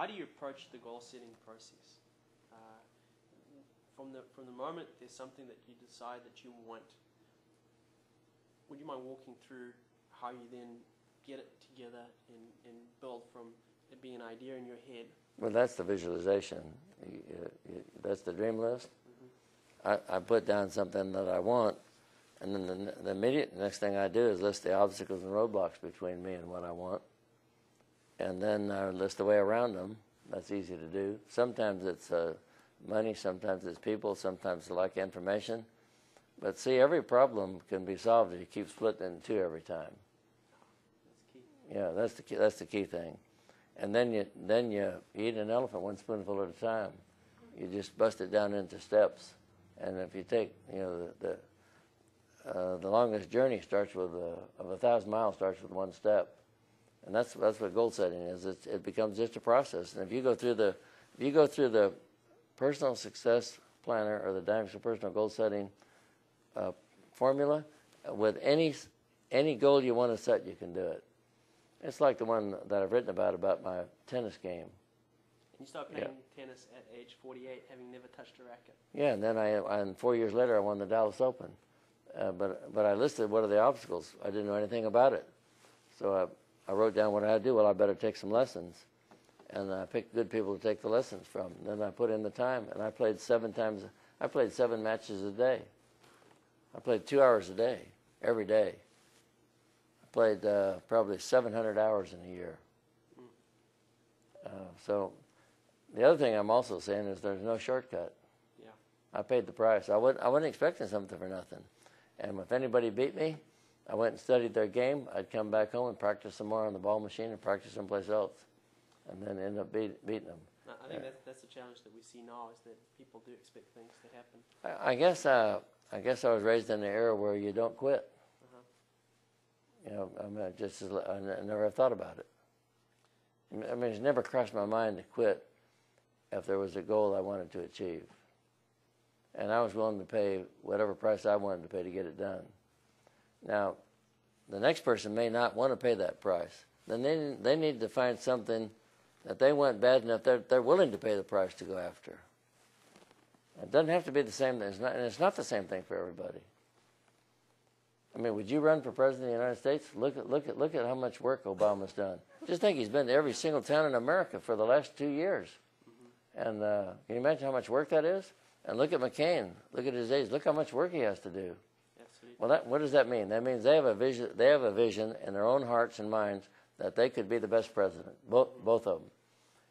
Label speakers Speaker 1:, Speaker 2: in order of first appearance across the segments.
Speaker 1: how do you approach the goal-setting process? From the moment there's something that you decide that you want, would you mind walking through how you then get it together and build from it being an idea in your head?
Speaker 2: Well, that's the visualization. That's the dream list. I put down something that I want, and then the immediate next thing I do is list the obstacles and roadblocks between me and what I want. And then I list the way around them. That's easy to do. Sometimes it's money, sometimes it's people, sometimes it's like information. But see, every problem can be solved if you keep splitting it in two every time.
Speaker 1: That's key.
Speaker 2: Yeah, that's the key thing. And then you eat an elephant one spoonful at a time. You just bust it down into steps. And if you take, the longest journey starts with of 1,000 miles starts with one step, and that's what goal setting is. It becomes just a process. And if you go through the personal success planner or the Dynamics of Personal Goal Setting formula, with any goal you want to set, you can do it. It's like the one that I've written about my tennis game.
Speaker 1: And you start playing tennis at age 48, having never touched a racket.
Speaker 2: Yeah, and then and 4 years later, I won the Dallas Open. But I listed what are the obstacles. I didn't know anything about it. So I wrote down what I had to do. Well, I better take some lessons. And I picked good people to take the lessons from. And then I put in the time, and I played 7 times. I played 7 matches a day. I played 2 hours a day, every day. I played probably 700 hours in a year. So the other thing I'm also saying is there's no shortcut.
Speaker 1: Yeah.
Speaker 2: I paid the price. I wasn't expecting something for nothing. And if anybody beat me, I went and studied their game. I'd come back home and practice some more on the ball machine and practice someplace else, and then end up beating them.
Speaker 1: I think that's the challenge that we see now, is that people do expect things to happen.
Speaker 2: I guess I was raised in an era where you don't quit. I never have thought about it. I mean, it's never crossed my mind to quit if there was a goal I wanted to achieve. And I was willing to pay whatever price I wanted to pay to get it done. Now, the next person may not want to pay that price. Then they need to find something that they want bad enough they're willing to pay the price to go after. It doesn't have to be the same thing. It's not the same thing for everybody. I mean, would you run for president of the United States? Look at how much work Obama's done. Just think he's been to every single town in America for the last 2 years. And can you imagine how much work that is? And look at McCain. Look at his age. Look how much work he has to do.
Speaker 1: Absolutely.
Speaker 2: Well, what does that mean? That means they have a vision. They have a vision in their own hearts and minds that they could be the best president, both of them,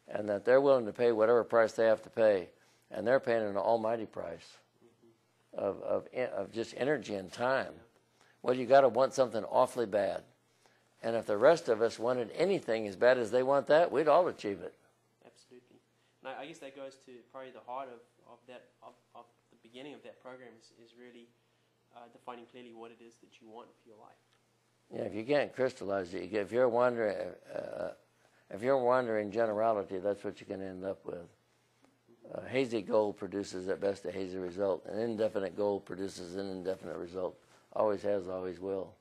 Speaker 2: and that they're willing to pay whatever price they have to pay, and they're paying an almighty price of just energy and time. Well, you got to want something awfully bad, and if the rest of us wanted anything as bad as they want that, we'd all achieve it.
Speaker 1: Absolutely. And I guess that goes to probably the heart of the beginning of that program is really defining clearly what it is that you want for your life.
Speaker 2: Yeah, if you can't crystallize it, if you're wandering generality, that's what you can end up with. Hazy goal produces at best a hazy result. An indefinite goal produces an indefinite result. Always has, always will.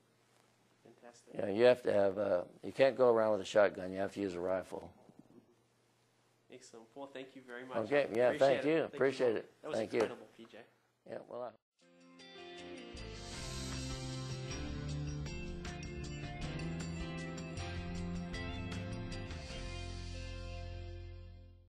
Speaker 1: Fantastic.
Speaker 2: You know, you have to have. You can't go around with a shotgun. You have to use a rifle.
Speaker 1: Excellent. Well, thank you very much.
Speaker 2: Okay. Yeah. Thank you. Appreciate it.
Speaker 1: That was incredible, PJ.
Speaker 2: Yeah. Well.